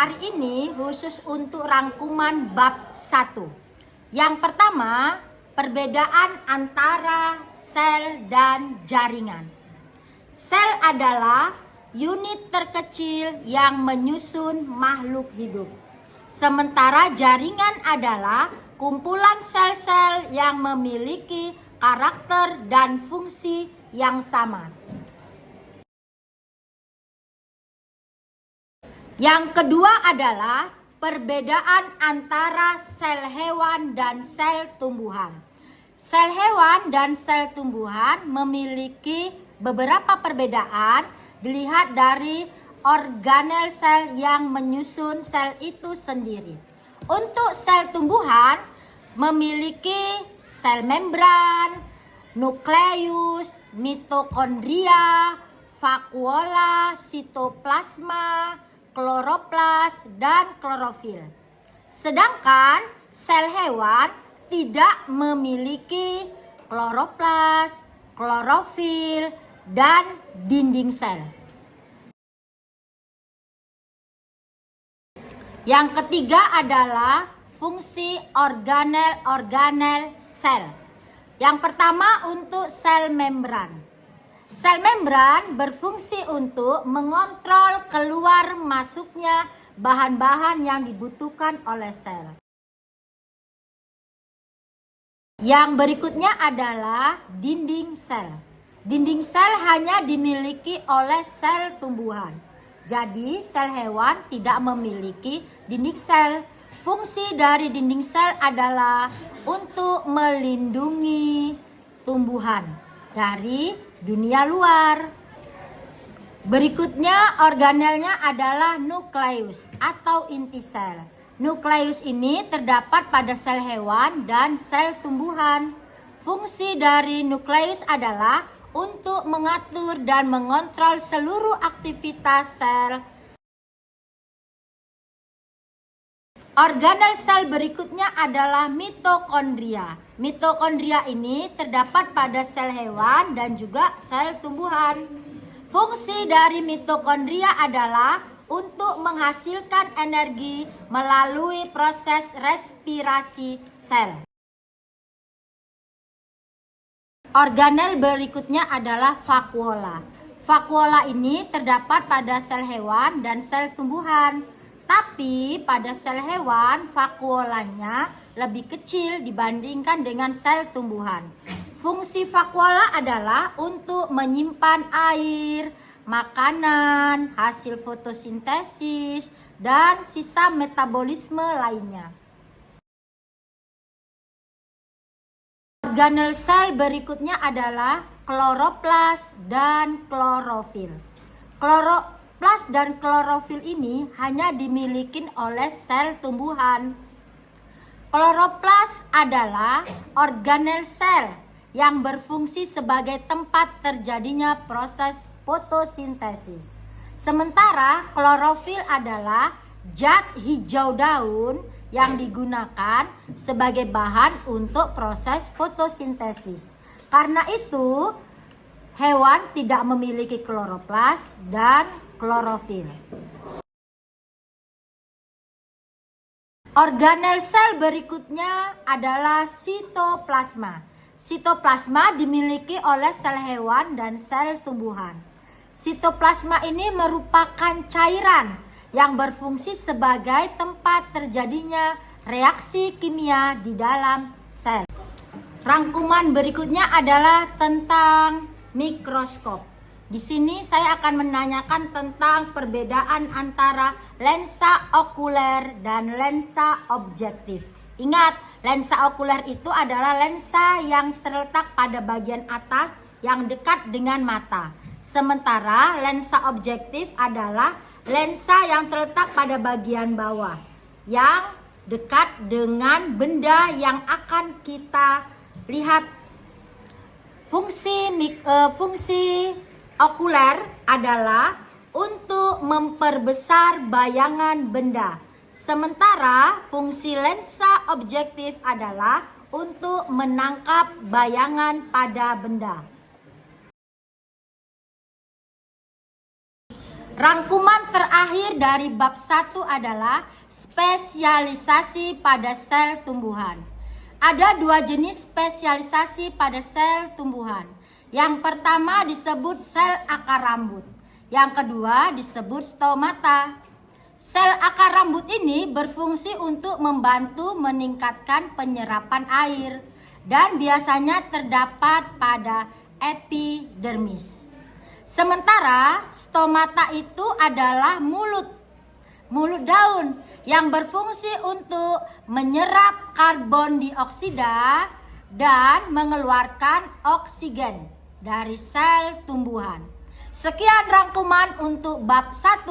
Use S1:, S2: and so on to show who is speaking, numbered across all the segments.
S1: Hari ini khusus untuk rangkuman bab 1. Yang pertama, perbedaan antara sel dan jaringan. Sel adalah unit terkecil yang menyusun makhluk hidup. Sementara jaringan adalah kumpulan sel-sel yang memiliki karakter dan fungsi yang sama. Yang kedua adalah perbedaan antara sel hewan dan sel tumbuhan. Sel hewan dan sel tumbuhan memiliki beberapa perbedaan dilihat dari organel sel yang menyusun sel itu sendiri. Untuk sel tumbuhan memiliki sel membran, nukleus, mitokondria, vakuola, sitoplasma, kloroplas, dan klorofil. Sedangkan sel hewan tidak memiliki kloroplas, klorofil, dan dinding sel. Yang ketiga adalah fungsi organel-organel sel. Yang pertama untuk sel membran. Sel membran berfungsi untuk mengontrol keluar masuknya bahan-bahan yang dibutuhkan oleh sel. Yang berikutnya adalah dinding sel. Dinding sel hanya dimiliki oleh sel tumbuhan. Jadi sel hewan tidak memiliki dinding sel. Fungsi dari dinding sel adalah untuk melindungi tumbuhan dari dunia luar. Berikutnya organelnya adalah nukleus atau inti sel. Nukleus ini terdapat pada sel hewan dan sel tumbuhan. Fungsi dari nukleus adalah untuk mengatur dan mengontrol seluruh aktivitas sel. Organel sel berikutnya adalah mitokondria. Mitokondria ini terdapat pada sel hewan dan juga sel tumbuhan. Fungsi dari mitokondria adalah untuk menghasilkan energi melalui proses respirasi sel. Organel berikutnya adalah vakuola. Vakuola ini terdapat pada sel hewan dan sel tumbuhan. Tapi pada sel hewan, vakuolanya lebih kecil dibandingkan dengan sel tumbuhan. Fungsi vakuola adalah untuk menyimpan air, makanan, hasil fotosintesis, dan sisa metabolisme lainnya. Organel sel berikutnya adalah kloroplas dan klorofil. Kloroplas dan klorofil ini hanya dimiliki oleh sel tumbuhan. Kloroplas adalah organel sel yang berfungsi sebagai tempat terjadinya proses fotosintesis. Sementara klorofil adalah zat hijau daun yang digunakan sebagai bahan untuk proses fotosintesis. Karena itu, hewan tidak memiliki kloroplas dan klorofil. Organel sel berikutnya adalah sitoplasma. Sitoplasma dimiliki oleh sel hewan dan sel tumbuhan. Sitoplasma ini merupakan cairan yang berfungsi sebagai tempat terjadinya reaksi kimia di dalam sel. Rangkuman berikutnya adalah tentang mikroskop. Di sini saya akan menanyakan tentang perbedaan antara lensa okuler dan lensa objektif. Ingat, lensa okuler itu adalah lensa yang terletak pada bagian atas yang dekat dengan mata. Sementara lensa objektif adalah lensa yang terletak pada bagian bawah yang dekat dengan benda yang akan kita lihat. Fungsi okuler adalah untuk memperbesar bayangan benda. Sementara fungsi lensa objektif adalah untuk menangkap bayangan pada benda. Rangkuman terakhir dari bab 1 adalah spesialisasi pada sel tumbuhan. Ada 2 jenis spesialisasi pada sel tumbuhan. Yang pertama disebut sel akar rambut. Yang kedua disebut stomata. Sel akar rambut ini berfungsi untuk membantu meningkatkan penyerapan air dan biasanya terdapat pada epidermis. Sementara stomata itu adalah mulut daun yang berfungsi untuk menyerap karbon dioksida dan mengeluarkan oksigen dari sel tumbuhan. Sekian rangkuman untuk bab 1.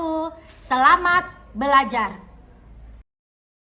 S1: Selamat belajar.